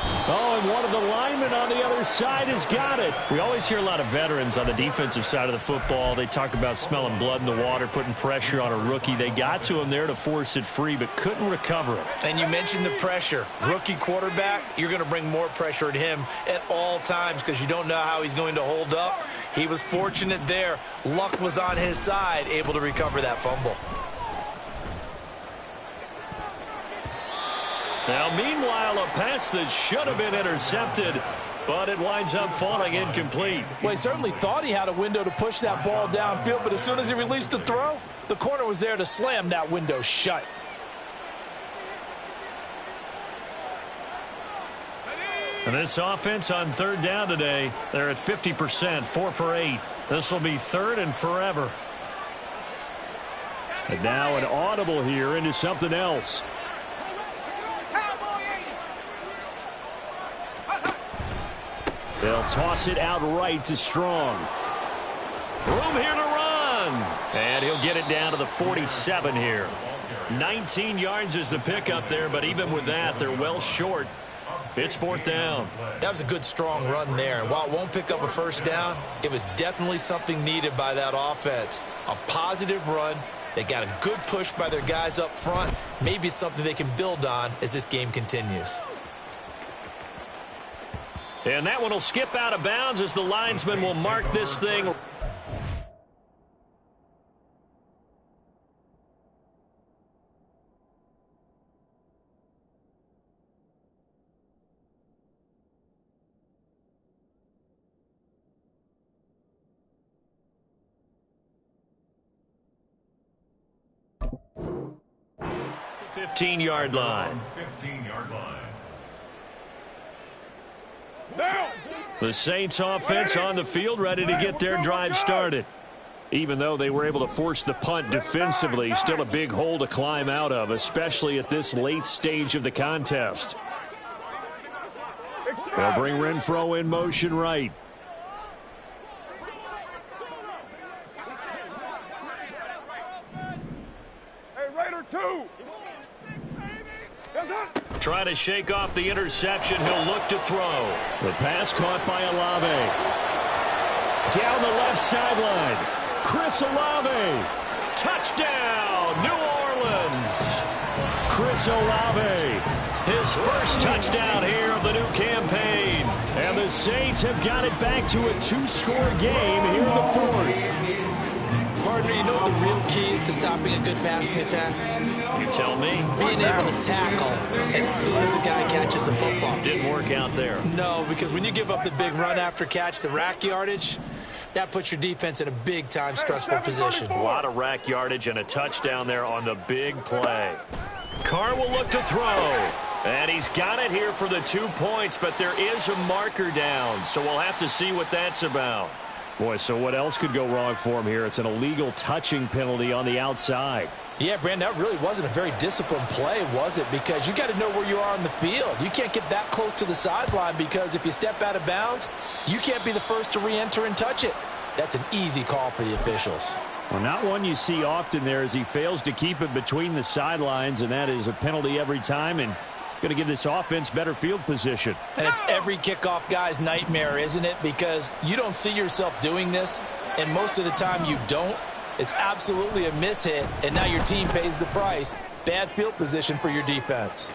Oh, and one of the linemen on the other side has got it. We always hear a lot of veterans on the defensive side of the football. They talk about smelling blood in the water, putting pressure on a rookie. They got to him there to force it free, but couldn't recover it. And you mentioned the pressure. Rookie quarterback, you're going to bring more pressure at him at all times because you don't know how he's going to hold up. He was fortunate there. Luck was on his side, able to recover that fumble. Now, meanwhile, a pass that should have been intercepted, but it winds up falling incomplete. Well, he certainly thought he had a window to push that ball downfield, but as soon as he released the throw, the corner was there to slam that window shut. And this offense on third down today, they're at 50%, 4 for 8. This will be third and forever. And now an audible here into something else. They'll toss it out right to Strong. Room here to run. And he'll get it down to the 47 here. 19 yards is the pickup there, but even with that, they're well short. It's fourth down. That was a good, strong run there. And while it won't pick up a first down, it was definitely something needed by that offense. A positive run. They got a good push by their guys up front. Maybe it's something they can build on as this game continues. And that one will skip out of bounds as the linesman will mark this thing. The 15-yard line. 15-yard line. The Saints offense on the field ready to get their drive started. Even though they were able to force the punt defensively, still a big hole to climb out of, especially at this late stage of the contest. They'll bring Renfro in motion right. Hey, Raider 2. Trying to shake off the interception. He'll look to throw. The pass caught by Olave. Down the left sideline. Chris Olave. Touchdown, New Orleans. Chris Olave. His first touchdown here of the new campaign. And the Saints have got it back to a two-score game here in the fourth. Partner, you know what the real key is to stopping a good passing attack? You tell me. Being able to tackle as soon as a guy catches the football. Didn't work out there. No, because when you give up the big run after catch, the rack yardage, that puts your defense in a big-time stressful position. A lot of rack yardage and a touchdown there on the big play. Carr will look to throw. And he's got it here for the 2 points, but there is a marker down, so we'll have to see what that's about. Boy, so what else could go wrong for him here? It's an illegal touching penalty on the outside. Yeah, Brandon, that really wasn't a very disciplined play, was it? Because you got to know where you are on the field. You can't get that close to the sideline because if you step out of bounds, you can't be the first to re-enter and touch it. That's an easy call for the officials. Well, not one you see often there as he fails to keep it between the sidelines, and that is a penalty every time, and going to give this offense better field position. And it's every kickoff guy's nightmare, isn't it? Because you don't see yourself doing this, and most of the time you don't. It's absolutely a mishit, and now your team pays the price. Bad field position for your defense.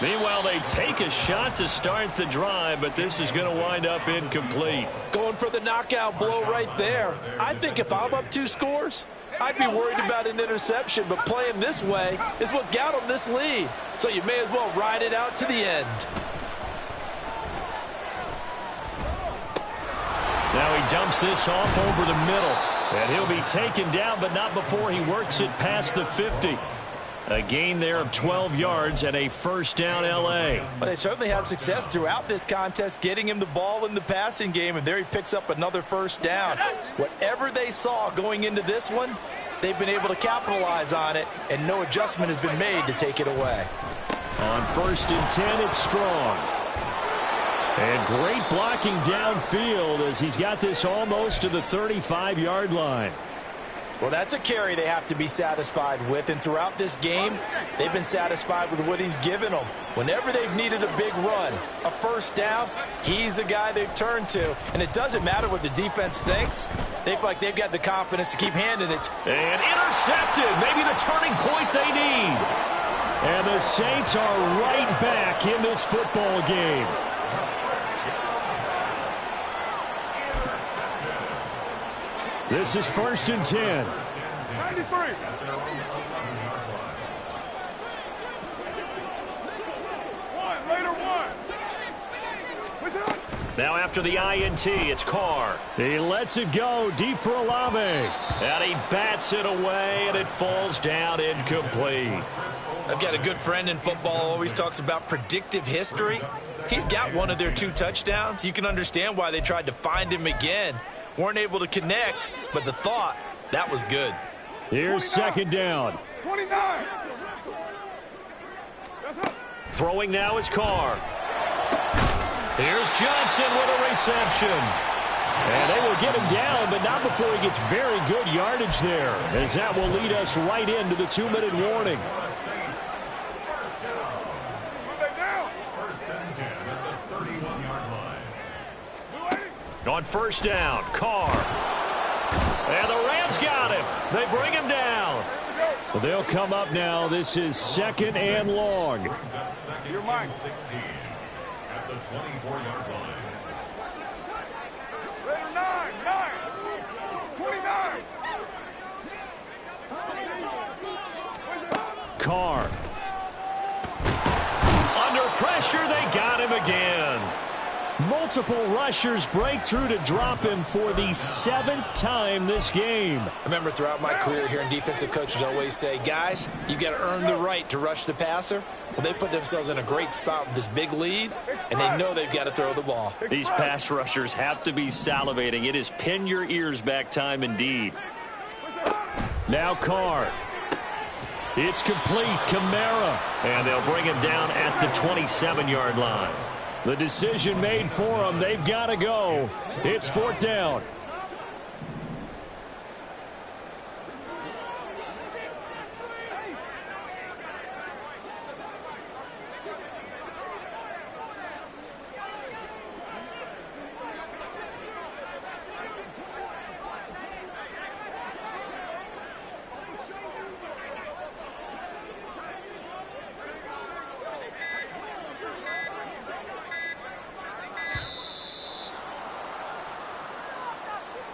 Meanwhile, they take a shot to start the drive, but this is going to wind up incomplete. Going for the knockout blow right there. I think if I'm up 2 scores, I'd be worried about an interception, but playing this way is what got them this lead. So you may as well ride it out to the end. Now he dumps this off over the middle. And he'll be taken down, but not before he works it past the 50. A gain there of 12 yards and a first down L.A. Well, they certainly had success throughout this contest getting him the ball in the passing game, and there he picks up another first down. Whatever they saw going into this one, they've been able to capitalize on it, and no adjustment has been made to take it away. On 1st and 10, it's Strong. And great blocking downfield as he's got this almost to the 35-yard line. Well, that's a carry they have to be satisfied with, and throughout this game, they've been satisfied with what he's given them. Whenever they've needed a big run, a first down, he's the guy they've turned to, and it doesn't matter what the defense thinks. They feel like they've got the confidence to keep handing it. And intercepted, maybe the turning point they need. And the Saints are right back in this football game. This is 1st and 10. 93. Now after the INT, it's Carr. He lets it go deep for Olave. And he bats it away, and it falls down incomplete. I've got a good friend in football, always talks about predictive history. He's got one of their 2 touchdowns. You can understand why they tried to find him again. Weren't able to connect, but the thought, that was good. Here's 2nd down. 29. Throwing now is Carr. Here's Johnson with a reception. And they will get him down, but not before he gets very good yardage there, as that will lead us right into the 2-minute warning. On 1st down, Carr. And the Rams got him. They bring him down. They'll come up now. This is 2nd and long. You're mine. 16 at the 24-yard line. 9, 29. Carr. Under pressure, they got him again. Multiple rushers break through to drop him for the 7th time this game. I remember throughout my career hearing defensive coaches always say, guys, you got to earn the right to rush the passer. Well, they put themselves in a great spot with this big lead, and they know they've got to throw the ball. These pass rushers have to be salivating. It is pin your ears back time indeed. Now Carr. It's complete. Kamara. And they'll bring him down at the 27-yard line. The decision made for them. They've got to go. It's 4th down.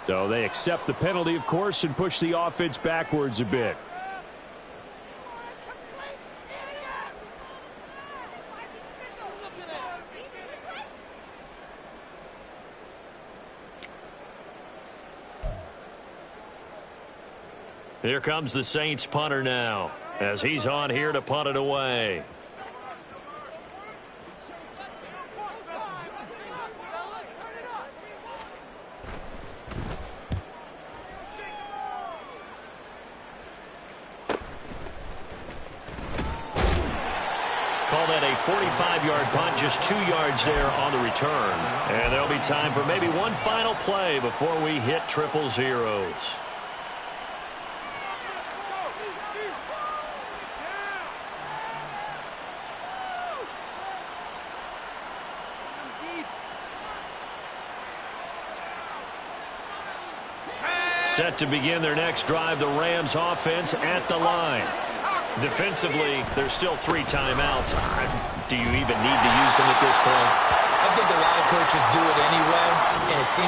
So they accept the penalty, of course, and push the offense backwards a bit. Here comes the Saints punter now, as he's on here to punt it away. Call that a 45-yard punt, just 2 yards there on the return. And there'll be time for maybe one final play before we hit 000. Set to begin their next drive, the Rams offense at the line. Defensively, there's still 3 timeouts. Do you even need to use them at this point? I think a lot of coaches do it anyway, and it seems